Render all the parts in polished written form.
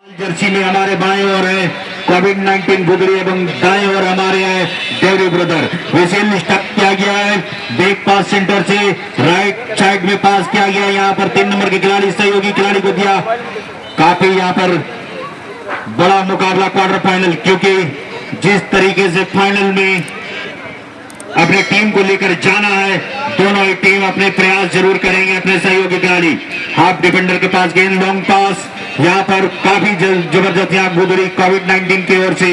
Jersey में हमारे बाएं ओर है कोविड-19 गुदड़ी एवं दाएं ओर हमारे है देवरी ब्रदर। विशिल स्टॉप किया गया है, बैक पास सेंटर से राइट साइड में पास किया गया। यहाँ पर 3 नंबर के खिलाड़ी सहयोगी खिलाड़ी को दिया। काफी यहाँ पर बड़ा मुकाबला क्वार्टर फाइनल, क्योंकि जिस तरीके से फाइनल में अपने टीम को लेकर जाना है, दोनों ही टीम अपने प्रयास जरूर करेंगे। अपने सहयोगी खिलाड़ी हाफ डिफेंडर के पास गेंद, लॉन्ग पास यहाँ पर काफी जबरदस्त यहाँ गुदड़ी कोविड-19 की ओर से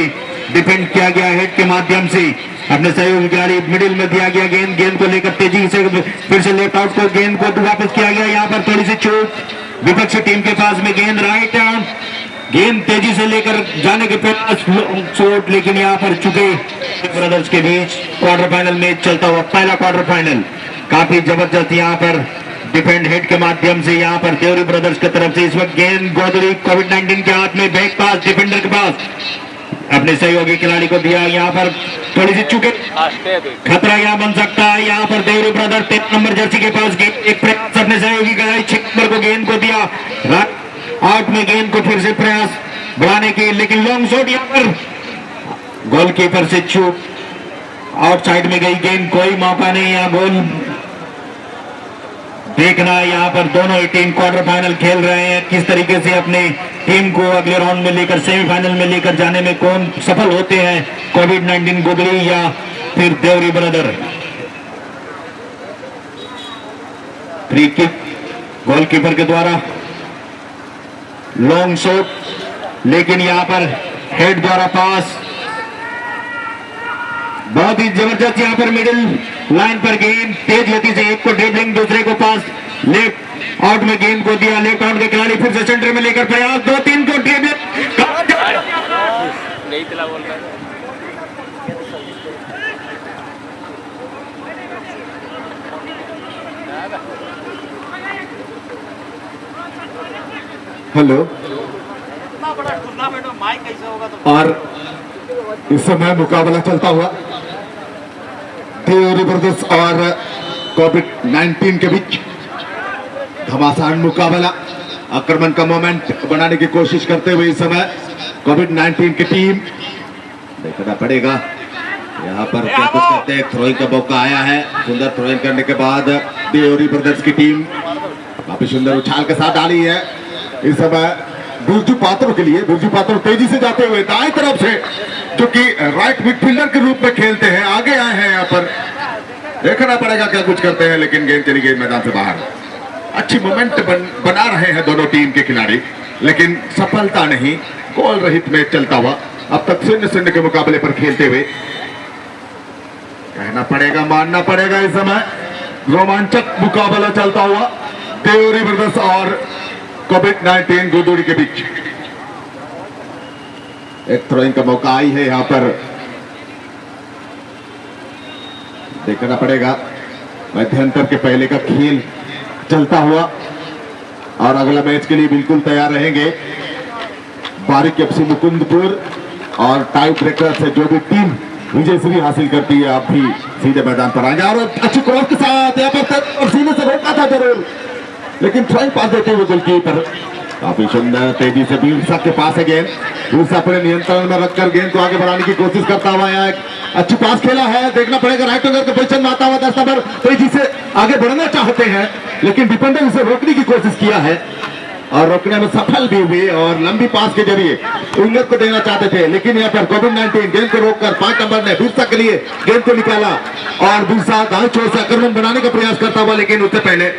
डिफेंड किया गया हेड के माध्यम से। अपने सहयोगी खिलाड़ी मिडिल में दिया गया गेंद को लेकर तेजी से फिर से लेफ्ट आउट को गेंद को वापस किया गया। यहाँ पर थोड़ी सी चूक विपक्षी टीम के पास में गेंद राइट आर्म, गेंद तेजी से लेकर जाने के प्रयास चोट, लेकिन यहाँ पर चुके ब्रदर्स के बीच क्वार्टर फाइनल मैच चलता हुआ पहला क्वार्टर फाइनल काफी जबरदस्त यहाँ पर डिफेंड हेड के माध्यम से यहाँ पर देवरी ब्रदर्स की तरफ से इस वक्त गेंद गोदड़ी कोविड-19 के हाथ में, बैक पास डिफेंडर के पास अपने सहयोगी खिलाड़ी को दिया। यहाँ पर थोड़ी सी चुके खतरा यहाँ बन सकता है। यहाँ पर देवरी ब्रदर 3 नंबर जर्सी के पास एक प्रयास अपने सहयोगी खिलाड़ी 6 नंबर को गेंद को दिया। आउट में गेंद को फिर से प्रयास बढ़ाने की, लेकिन लॉन्ग शॉट यहाँ पर गोलकीपर से चूक, आउटसाइड में गई गेंद, कोई मौका नहीं यहाँ गोल देखना है। यहाँ पर दोनों ही टीम क्वार्टर फाइनल खेल रहे हैं, किस तरीके से अपने टीम को अगले राउंड में लेकर सेमीफाइनल में लेकर जाने में कौन सफल होते हैं, कोविड-19 गुदड़ी या फिर देवरी ब्रदर। फ्री किक गोलकीपर के द्वारा, लॉन्ग शॉट, लेकिन यहाँ पर हेड द्वारा पास बहुत ही जबरदस्त यहाँ पर मिडिल लाइन पर गेंद तेज गति से एक को ड्रिबलिंग, दूसरे को पास लेफ्ट आउट में गेंद को दिया। लेफ्ट आउट के खिलाड़ी फिर से सेंटर में लेकर प्रयास, 2-3 को ड्रिबलिंग। हेलो, और इस समय मुकाबला चलता हुआ देवरी ब्रदर्स और कोविड-19 के बीच घमासान मुकाबला। आक्रमण का मोमेंट बनाने की कोशिश करते हुए इस समय कोविड-19 की टीम, देखना पड़ेगा यहाँ पर क्या कुछ करते हैं। थ्रोइंग का मौका आया है, सुंदर थ्रोइंग करने के बाद देवरी ब्रदर्स की टीम काफी सुंदर उछाल के साथ डाली है। इस समय बिरजू पात्रों के लिए, बिरजू पात्रों तेजी से जाते हुए दाएं तरफ से, जो कि राइट मिडफील्डर के रूप में खेलते हैं, आगे आए हैं। यहाँ पर देखना पड़ेगा क्या कुछ करते हैं, लेकिन गेंद चली गई मैदान से बाहर। अच्छी मोमेंट बना रहे हैं दोनों टीम के खिलाड़ी, लेकिन सफलता नहीं, गोल रहित मैच चलता हुआ अब तक 0-0 के मुकाबले पर खेलते हुए। कहना पड़ेगा, मानना पड़ेगा, इस समय रोमांचक मुकाबला चलता हुआ देवरी ब्रदर्स और कोविड-19 गुदड़ी के बीच। एक थ्रोइंग का मौका आई है यहाँ पर, देखना पड़ेगा। मध्यांतर के पहले का खेल चलता हुआ और अगला मैच के लिए बिल्कुल तैयार रहेंगे बारिक एफसी मुकुंदपुर, और टाई ब्रेकर से जो भी टीम विजय श्री हासिल करती है आप भी सीधे मैदान पर आएंगे। और अच्छी क्रॉस के साथ यहाँ पर सीने से रोका था जरूर, लेकिन थ्रोइंग पास देते हुए गोलकीपर काफी सुंदर तेजी से बीरसा के पास है गेंद। बीरसा अपने नियंत्रण में रखकर गेंद को आगे बढ़ाने की कोशिश करता हुआ यहाँ अच्छी पास खेला है। देखना पड़ेगा राइट विंगर के पोजीशन में आता हुआ 10 नंबर तेजी से आगे बढ़ना चाहते हैं, लेकिन डिफेंडर उसे रोकने की कोशिश किया है और रोकने में सफल भी हुए और लंबी पास के जरिए विंगर को देना चाहते थे, लेकिन यहाँ पर कोविड-19 गेंद को रोककर 5 नंबर ने बीरसा के लिए गेंद को निकाला और बीरसा दाएं छोर से आक्रमण बनाने का प्रयास करता हुआ, लेकिन उससे पहले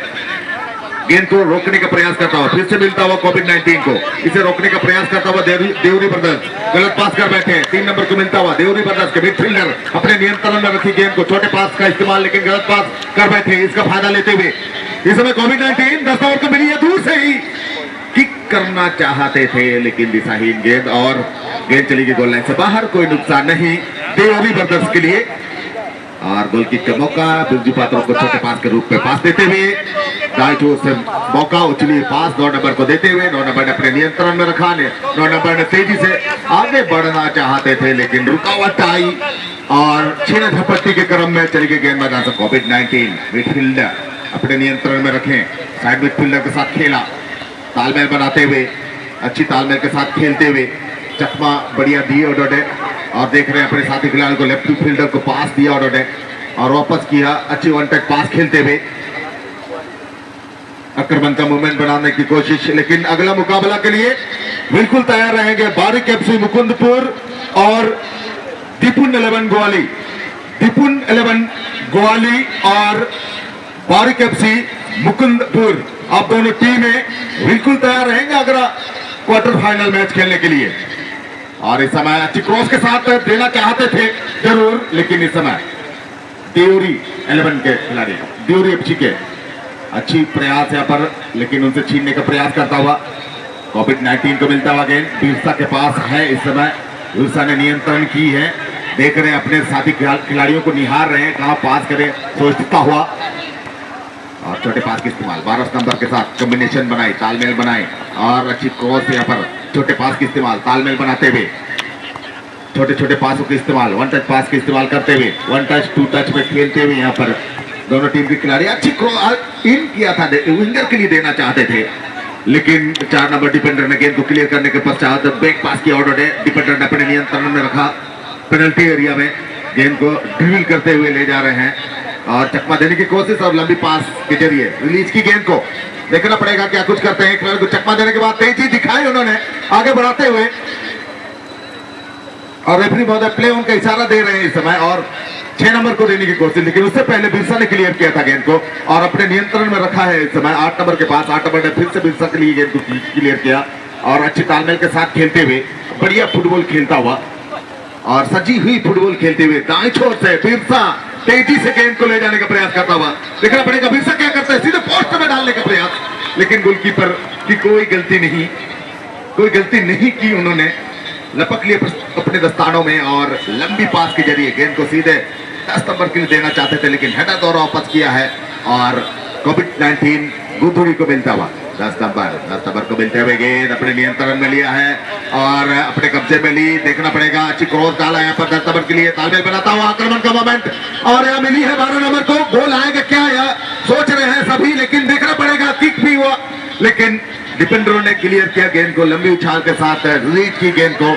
गेंद को रोकने का प्रयास करता हुआ फिर से मिलता हुआ कोविड-19 को, इसे रोकने का प्रयास करता हुआ देवरी ब्रदर्स गलत पास कर बैठे हैं। 3 नंबर को मिलता हुआ देवरी ब्रदर्स के मिडफील्डर अपने नियंत्रण में रखी गेंद को, छोटे पास का इस्तेमाल, लेकिन गलत पास कर बैठे, इसका फायदा लेते हुए इस समय कोविड-19 10 ओवर को मिली है, दूर से ही किक करना चाहते थे, लेकिन दिशाहीन गेंद और गेंद चली गई गोल लाइन से बाहर। कोई नुकसान नहीं देवरी ब्रदर्स के लिए, और गोल किक का मौका बिरजू पात्रों को छोटे पास के रूप में पास देते हुए दाएं छोर से मौका उछली पास 9 नंबर को देते हुए 9 नंबर ने अपने नियंत्रण में रखा। 9 नंबर ने तेजी से आगे बढ़ना चाहते थे, लेकिन रुकावट आई और छीना झपट्टी के क्रम में चली गई गेंद मैदान से। कोविड-19 मिडफील्डर अपने नियंत्रण में रखें, साइड मिडफील्डर के साथ खेला, तालमेल बनाते हुए अच्छी तालमेल के साथ खेलते हुए चकमा बढ़िया दिए ओडोडे और देख रहे हैं अपने साथी खिलाड़ी को, लेफ्ट फील्डर को पास दिया ओडोडे और वापस किया, अच्छी वन टच पास खेलते हुए आक्रमण का मूवमेंट बनाने की कोशिश। लेकिन अगला मुकाबला के लिए बिल्कुल तैयार रहेंगे बारिक एफसी मुकुंदपुर और दीपुन 11 ग्वाली। दीपुन 11 ग्वाली और बारिक एफसी मुकुंदपुर, आप दोनों टीमें बिल्कुल तैयार रहेंगे अगला क्वार्टर फाइनल मैच खेलने के लिए। और इस समय अच्छी क्रॉस के साथ देना चाहते थे जरूर, लेकिन इस समय देवरी 11 के खिलाड़ी, देवरी एफसी के अच्छी प्रयास यहाँ पर, लेकिन उनसे छीनने का प्रयास करता हुआ कोविड-19 को मिलता हुआ गेंद बिरसा के पास है। इस समय बिरसा ने नियंत्रण की है, देख रहे हैं अपने साथी खिलाड़ियों को, निहार रहे हैं कहां पास करें, सोचता हुआ और छोटे पास का इस्तेमाल 12 नंबर के साथ कॉम्बिनेशन बनाई, तालमेल बनाए और अच्छी क्रॉस यहाँ पर छोटे पास का इस्तेमाल, तालमेल बनाते हुए छोटे छोटे पासों का इस्तेमाल, वन टच पास का इस्तेमाल करते हुए, वन टच टू टच में खेलते हुए यहाँ पर दोनों टीम के खिलाड़ी अच्छी क्रॉस इन किया था, विंगर के लिए देना चाहते थे, लेकिन 4 नंबर डिफेंडर ने गेंद को क्लियर करने के पश्चात बैक पास की ऑर्डर है, डिफेंडर ने अपने नियंत्रण में रखा, पेनल्टी एरिया में गेंद को ड्रिबल करते हुए ले जा रहे हैं और चकमा देने की कोशिश और लंबी पास के जरिए रिलीज की गेंद को देखना पड़ेगा क्या कुछ करते हैं खिलाड़ी को। चकमा देने के बाद तेजी दिखाई उन्होंने आगे बढ़ाते हुए और रेफरी महोदय प्ले ऑन का इशारा दे रहे हैं इस समय और 6 नंबर को देने की कोशिश, लेकिन उससे पहले बिरसा ने क्लियर किया था गेंद को और अपने नियंत्रण में रखा है इस समय 8 नंबर के पास। 8 नंबर ने फिर से बिरसा के लिए गेंद को क्लियर किया और अच्छी तालमेल के साथ खेलते हुए बढ़िया फुटबॉल खेलता हुआ और सजी हुई फुटबॉल खेलते हुए दाएं छोर से बिरसा तेजी से गेंद को ले जाने का प्रयास करता हुआ, देखना पड़ेगा बिरसा क्या करता है, सीधे पोस्ट में डालने का प्रयास, लेकिन गोलकीपर की कोई गलती नहीं की, उन्होंने लपक लिए अपने दस्तानों में और लंबी पास के जरिए गेंद को सीधे 10 नंबर के लिए देना चाहते थे, लेकिन हेडर द्वारा वापस किया है और कोविड-19 गुथुड़ी को मिलता हुआ 10 नंबर को मिलते हुए गेंद अपने नियंत्रण में लिया है और अपने कब्जे में ली, देखना पड़ेगा अच्छी क्रॉस डाला यहाँ पर 10 नंबर के लिए, तालमेल बनाता हुआ आक्रमण का मोमेंट और यहाँ मिली है 12 नंबर को, गोल आएगा क्या यह सोच रहे हैं सभी, लेकिन देखना पड़ेगा, किक भी हुआ लेकिन डिफेंडरों ने क्लियर किया गेंद को, लंबी उछाल के साथ रिलीज की गेंद को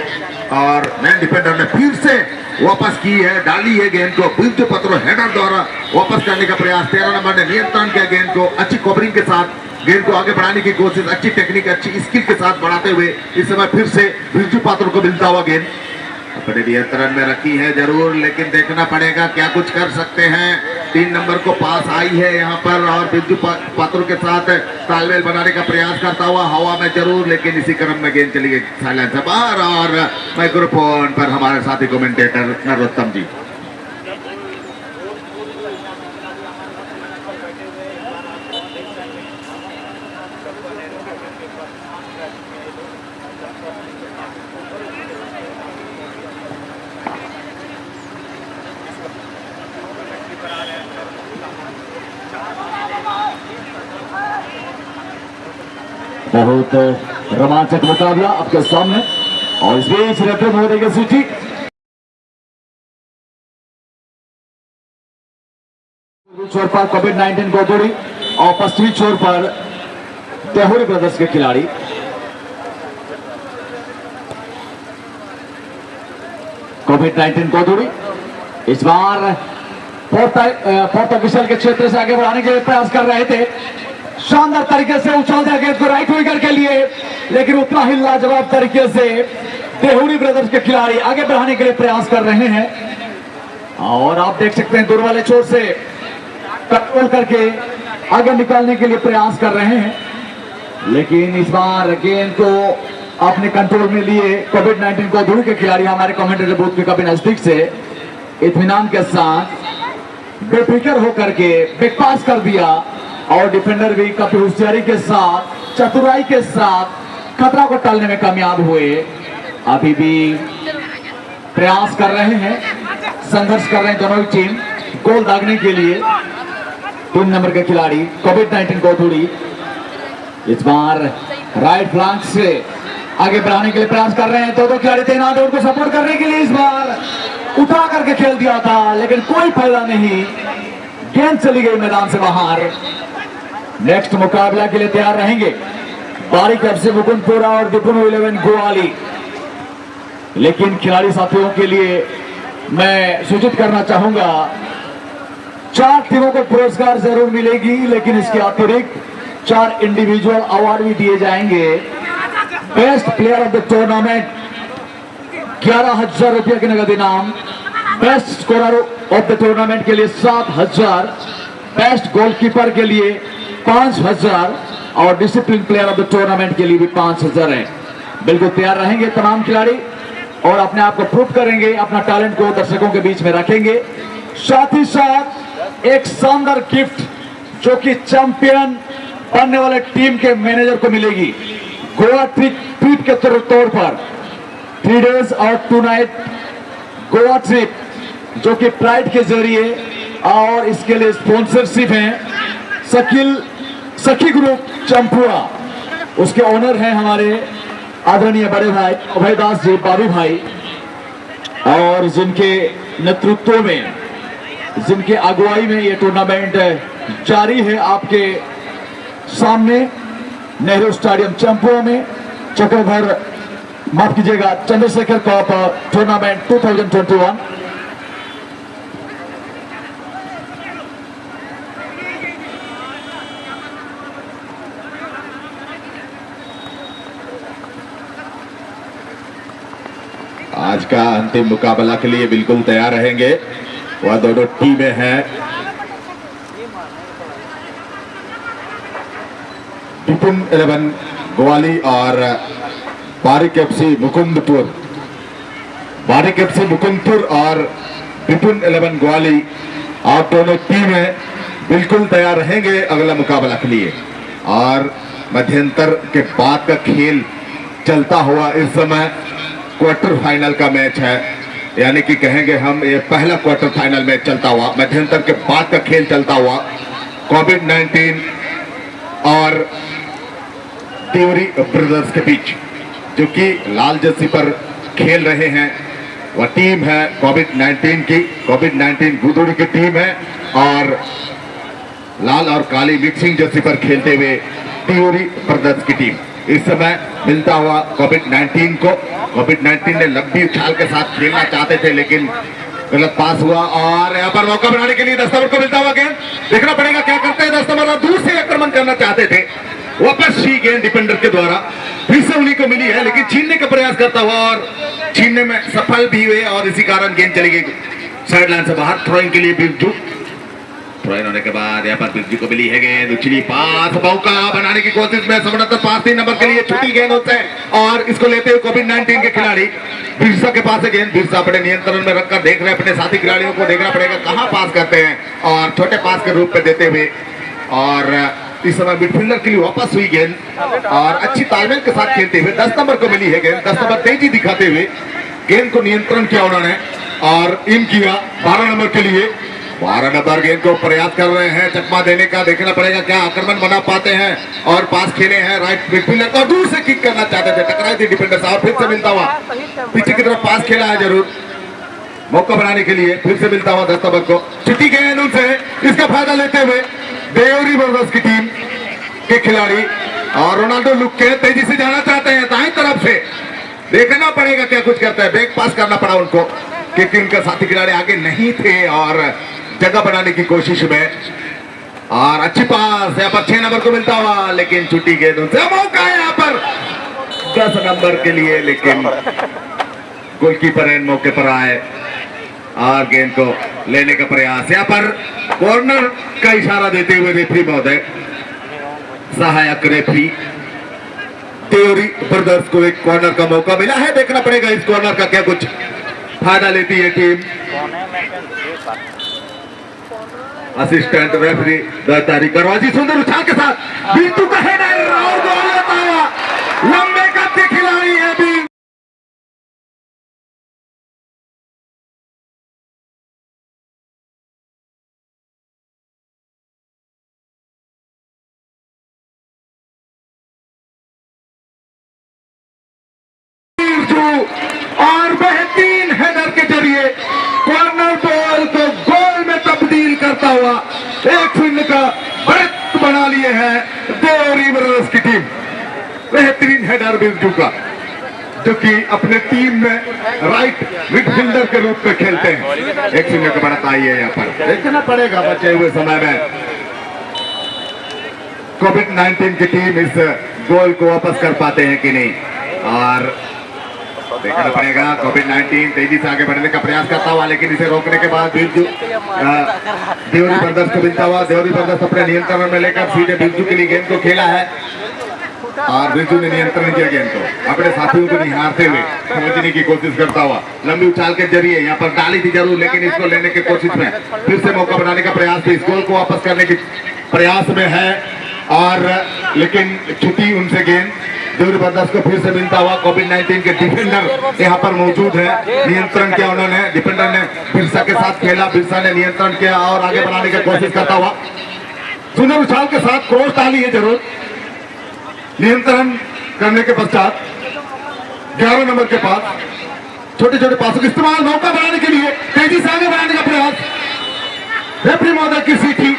और मैन डिफेंडर ने फिर से वापस की है, डाली है गेंद को, बिरजू पत्रो हेडर द्वारा वापस करने का प्रयास, 13 नंबर ने नियंत्रण किया गेंद को, अच्छी कवरिंग के साथ गेंद को आगे बढ़ाने की कोशिश, अच्छी टेक्निक अच्छी स्किल के साथ बढ़ाते हुए इस समय फिर से बिरजू पात्र को मिलता हुआ गेंद अपने नियंत्रण में रखी है जरूर, लेकिन देखना पड़ेगा क्या कुछ कर सकते हैं। 3 नंबर को पास आई है यहाँ पर और बिरजू पात्र के साथ तालमेल बनाने का प्रयास करता हुआ हवा में जरूर, लेकिन इसी क्रम में गेंद चली गई साइलेंस से बाहर और माइक्रोफोन पर हमारे साथी कमेंटेटर नरोत्तम जी। बहुत रोमांचक मुकाबला आपके सामने और इस बीच रेफरी महोदय की सूची छोर पर कोविड-19 गोदुड़ी और पश्चिमी छोर पर देहुरी ब्रदर्स के खिलाड़ी। कोविड-19 गोदुड़ी इस बार पोर्टुगीज के क्षेत्र से आगे बढ़ाने के लिए प्रयास कर रहे थे, शानदार तरीके से उछाल दिया गेंद को राइट विंगर के लिए, लेकिन उतना ही लाजवाब तरीके से देहुरी ब्रदर्स के खिलाड़ी आगे बढ़ाने के लिए प्रयास कर रहे हैं और आप देख सकते हैं दूर वाले छोर से कंट्रोल करके आगे निकालने के लिए प्रयास कर रहे हैं, लेकिन इस बार गेंद को अपने कंट्रोल में लिए कोविड-19 को दूर के खिलाड़ी हमारे कमेंटेटर बूथ के काफी नजदीक से इत्मीनान के साथ बेफिक्र होकर के बैक पास कर दिया और डिफेंडर भी काफी होशियारी के साथ चतुराई के साथ खतरा को टालने में कामयाब हुए। अभी भी प्रयास कर रहे हैं, संघर्ष कर रहे हैं दोनों ही टीम गोल दागने के लिए। 3 नंबर के खिलाड़ी कोविड-19 गोथुड़ी इस बार राइट फ्लैंक से आगे बढ़ाने के लिए प्रयास कर रहे हैं, दो खिलाड़ी तैनात है उनको सपोर्ट करने के लिए। इस बार उठा करके खेल दिया था लेकिन कोई फायदा नहीं, गेंद चली गई मैदान से बाहर। नेक्स्ट मुकाबला के लिए तैयार रहेंगे बारिक एफसी मुकुंदपुर और डिपुन 11 गोवाली। लेकिन खिलाड़ी साथियों के लिए मैं सूचित करना चाहूंगा, 4 टीमों को पुरस्कार जरूर मिलेगी, लेकिन इसके अतिरिक्त 4 इंडिविजुअल अवार्ड भी दिए जाएंगे। Best player of the tournament 11,000 रुपये के नगद इनाम, best scorer of the tournament के लिए 7,000, बेस्ट गोलकीपर के लिए 5,000 और discipline player of the tournament के लिए भी 5,000 है। बिल्कुल तैयार रहेंगे तमाम खिलाड़ी और अपने आप को प्रूव करेंगे, अपना टैलेंट को दर्शकों के बीच में रखेंगे। साथ ही साथ एक शानदार गिफ्ट जो कि चैंपियन बनने वाले टीम के मैनेजर को मिलेगी, गोवा ट्रिप के तौर पर 3 days और 2 night गोवा ट्रिप, जो कि प्राइड के जरिए और इसके लिए स्पॉन्सरशिप है सखी ग्रुप चंपुआ, उसके ओनर हैं हमारे आदरणीय बड़े भाई अभय दास जी बाबू भाई, और जिनके नेतृत्व में, जिनके अगुवाई में ये टूर्नामेंट जारी है आपके सामने नेहरू स्टेडियम चंपुआ में चक्रधर माफ कीजिएगा चंद्रशेखर कप टूर्नामेंट 2021। आज का अंतिम मुकाबला के लिए बिल्कुल तैयार रहेंगे। वह दोनों टीमें हैं डिपुन 11 ग्वाली और बारिक एफसी मुकुंदपुर। बारिक एफसी मुकुंदपुर और डिपुन 11 ग्वाली, आप दोनों टीमें बिल्कुल तैयार रहेंगे अगला मुकाबला के लिए। और मध्यंतर के बाद का खेल चलता हुआ इस समय क्वार्टर फाइनल का मैच है, यानी कि कहेंगे हम ये पहला क्वार्टर फाइनल मैच चलता हुआ, मध्यंतर के बाद का खेल चलता हुआ कोविड-19 और तिवारी ब्रदर्स के बीच, जो कि लाल जर्सी पर खेल रहे हैं। वह टीम है कोविड-19 की, कोविड-19 गुदुड़ी की टीम है, और लाल और काली मिक्सिंग जर्सी पर खेलते हुए तिवारी ब्रदर्स की टीम। इस समय मिलता हुआ कोविड-19 को, कोविड-19 ने लंबी उछाल के साथ खेलना चाहते थे लेकिन गलत पास हुआ, और यहाँ पर मौका बनाने के लिए 10 नंबर को मिलता हुआ गेंद। देखना पड़ेगा क्या करते हैं 10 नंबर, दूर से आक्रमण करना चाहते थे, वापस ही गेंद डिफेंडर के द्वारा फिर से उन्हीं को मिली है, लेकिन छीनने का प्रयास करता हुआ और छीनने में सफल भी हुए, और इसी कारण गेंद चली गई साइड लाइन से बाहर। थ्रोइंग के लिए बिरजू, थ्रोइन होने के बाद यहाँ पर बिरजू को मिली है गेंद, उछली पास, मौका बनाने की कोशिश में समर्थन पास 3 नंबर के लिए छुट्टी गेंद होता है, और इसको लेते हुए कोविड-19 के खिलाड़ी बिरसा के पास है गेंद। बिरसा अपने नियंत्रण में रखकर देख रहे हैं अपने साथी खिलाड़ियों को, देखना पड़ेगा कहां पास करते हैं, और छोटे पास के रूप में देते हुए, और इस समय मिडफील्डर के लिए वापस हुई गेंद, और अच्छी तालमेल के साथ खेलते हुए 10 नंबर को मिली है गेंद। 10 नंबर तेजी दिखाते हुए गेंद को नियंत्रण किया उन्होंने और इन किया 12 नंबर के लिए। 12 नंबर गेंद को प्रयास कर रहे हैं चकमा देने का, देखना पड़ेगा क्या आक्रमण बना पाते हैं, और पास खेले हैं राइट मिडफील्डर को, दूर से किक करना चाहते थे, टकराई थी डिफेंडर साहब, फिर से मिलता हुआ पीछे की तरफ पास खेला है जरूर, मौका बनाने के लिए फिर से मिलता हुआ 10 नंबर को, छुट्टी गेंद उनसे, इसका फायदा लेते हुए देवरी ब्रदर्स की टीम के खिलाड़ी, और रोनाल्डो लुक के तेजी से जाना चाहते हैं दाएं तरफ से, देखना पड़ेगा क्या कुछ करता है, बैक पास करना पड़ा उनको क्योंकि उनका साथी खिलाड़ी आगे नहीं थे, और जगह बनाने की कोशिश में, और अच्छी पास यहाँ पर 6 नंबर को मिलता हुआ, लेकिन छुट्टी गेंद उनसे, मौका है यहाँ पर 10 नंबर के लिए, लेकिन गोलकीपर इन मौके पर आए और गेंद को लेने का प्रयास, यहाँ पर कॉर्नर का इशारा देते हुए रेफरी महोदय, सहायक रेफरी, तिवारी ब्रदर्स को एक कॉर्नर का मौका मिला है, देखना पड़ेगा इस कॉर्नर का क्या कुछ फायदा लेती है टीम। असिस्टेंट रेफरी दर्तारी करवाजी, सुंदर उछाल के साथ बिंदु का हेडर, लंबे कद के खिलाड़ी है भी और बेहतरीन हेडर के जरिए कॉर्नर बॉल को गोल में तब्दील करता हुआ एक शून्य का बढ़त बना लिए हैं देवरी ब्रदर्स की टीम। बेहतरीन हेडर बिरजू का, जो कि अपने टीम में राइट मिडफील्डर के रूप में खेलते हैं। 1-0 की बढ़त आई है यहाँ पर, देखना पड़ेगा बचे हुए समय में कोविड-19 की टीम इस गोल को वापस कर पाते हैं कि नहीं। और देखना पड़ेगा, कोविड-19 तेजी से आगे बढ़ने का प्रयास करता हुआ, लेकिन इसे रोकने के बाद बिरजू देवरी ब्रदर्स को मिलता हुआ, देवरी ब्रदर्स अपने नियंत्रण में लेकर सीधे बिरजू के लिए गेंद को खेला है और बिरजू ने नियंत्रण किया गेंद को, अपने साथियों को निहारते हुए समझने की कोशिश करता हुआ लंबी उछाल के जरिए यहाँ पर डाली थी जरूर, लेकिन इसको लेने की कोशिश में फिर से मौका बनाने का प्रयास थी, इस गोल को वापस करने के प्रयास में है। और लेकिन छुट्टी उनसे गेंद देवरी ब्रदर्स को फिर से मिलता हुआ। कोविड-19 के डिफेंडर यहाँ पर मौजूद है, नियंत्रण किया उन्होंने, डिफेंडर ने बिरसा के साथ खेला, बिरसा ने नियंत्रण किया और आगे बढ़ाने की कोशिश करता हुआ सुंदर उछाल के साथ क्रॉस डाली है जरूर, नियंत्रण करने के पश्चात 11 नंबर के पास छोटे छोटे पासों का इस्तेमाल मौका बनाने के लिए तेजी से आगे बढ़ाने का प्रयास, रेफरी महोदय की सीटी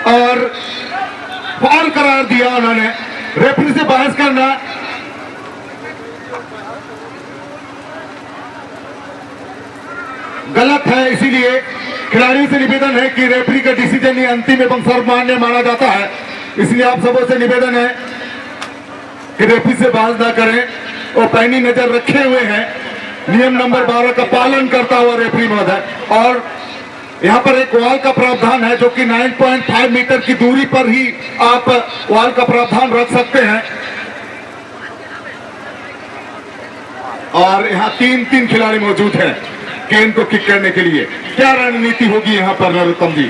और फाउल करार दिया उन्होंने, रेफरी से बहस करना गलत है, इसीलिए खिलाड़ियों से निवेदन है कि रेफरी का डिसीजन ही अंतिम एवं सर्वमान्य माना जाता है। इसलिए आप सबों से निवेदन है कि रेफरी से बहस ना करें और पैनी नजर रखे हुए हैं, नियम नंबर 12 का पालन करता हुआ रेफरी महोदय। और यहाँ पर एक वॉल का प्रावधान है जो कि 9.5 मीटर की दूरी पर ही आप वॉल का प्रावधान रख सकते हैं। और यहाँ 3 खिलाड़ी मौजूद हैं गेंद को किक करने के लिए। क्या रणनीति होगी यहाँ पर नरोत्तम जी?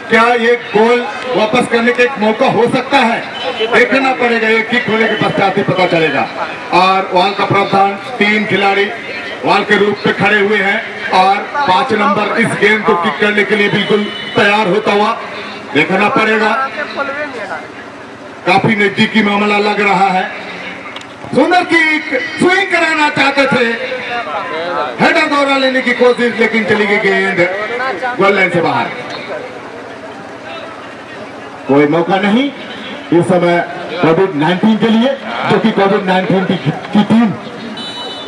क्या ये गोल वापस करने का एक मौका हो सकता है? देखना पड़ेगा, ये किक होने के पश्चात ही पता चलेगा। और वॉल का प्रावधान 3 खिलाड़ी वॉल के रूप में खड़े हुए हैं और 5 नंबर इस गेंद को किक करने के लिए बिल्कुल तैयार होता हुआ देखना पड़ेगा। काफी नजदीकी मामला लग रहा है। सुंदर किक, स्विंग कराना चाहते थे, हेडर दौरा लेने की कोशिश, लेकिन चली गई गेंद गोल लाइन से बाहर। कोई मौका नहीं इस समय कोविड-19 के लिए, जो कि कोविड-19 की टीम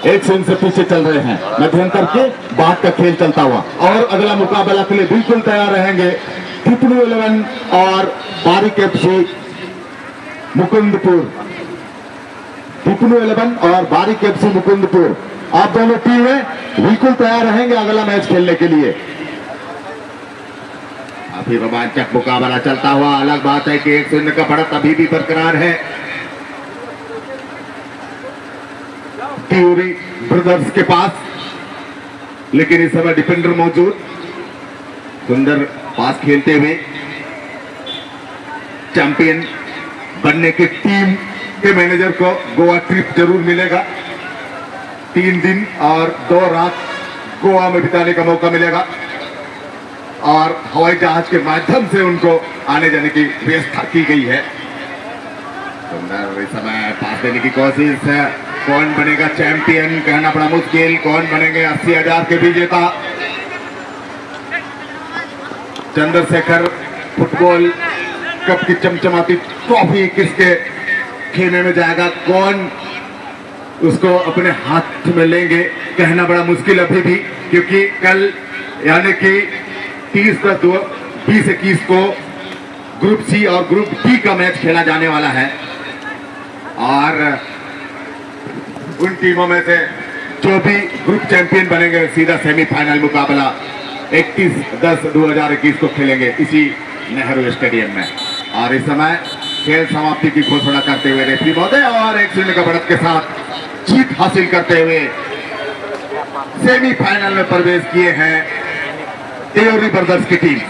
1 शून्य से पीछे चल रहे हैं। मध्यंतर के बाद का खेल चलता हुआ और अगला मुकाबला के लिए बिल्कुल तैयार रहेंगे ट्रिपल 11 और बारिक एफसी मुकुंदपुर। ट्रिपल 11 और बारिक एफसी मुकुंदपुर, आप दोनों टीमें बिल्कुल तैयार रहेंगे अगला मैच खेलने के लिए। अभी रोमांचक मुकाबला चलता हुआ, अलग बात है कि 1 शून्य का बढ़त अभी भी बरकरार है देवरी ब्रदर्स के पास, लेकिन इस समय डिफेंडर मौजूद। सुंदर पास खेलते हुए चैंपियन बनने की टीम के मैनेजर को गोवा ट्रिप जरूर मिलेगा। 3 दिन और 2 रात गोवा में बिताने का मौका मिलेगा और हवाई जहाज के माध्यम से उनको आने जाने की व्यवस्था की गई है। सुंदर इस समय पास देने की कोशिश है, कौन बनेगा चैंपियन कहना बड़ा मुश्किल, कौन बनेंगे 80,000 के विजेता। चंद्रशेखर फुटबॉल कप की चमचमाती ट्रॉफी किसके खेमे में जाएगा, कौन उसको अपने हाथ में लेंगे कहना बड़ा मुश्किल अभी भी, क्योंकि कल यानी कि 30+2 20-21 को ग्रुप सी और ग्रुप डी का मैच खेला जाने वाला है और उन टीमों में से जो भी ग्रुप चैंपियन बनेंगे सीधा सेमीफाइनल मुकाबला 31/10/2021 को खेलेंगे इसी नेहरू स्टेडियम में। और इस समय खेल समाप्ति की घोषणा करते हुए रेफरी महोदय और 1 शून्य का बढ़त के साथ जीत हासिल करते हुए सेमीफाइनल में प्रवेश किए हैं देवरी ब्रदर्स की टीम।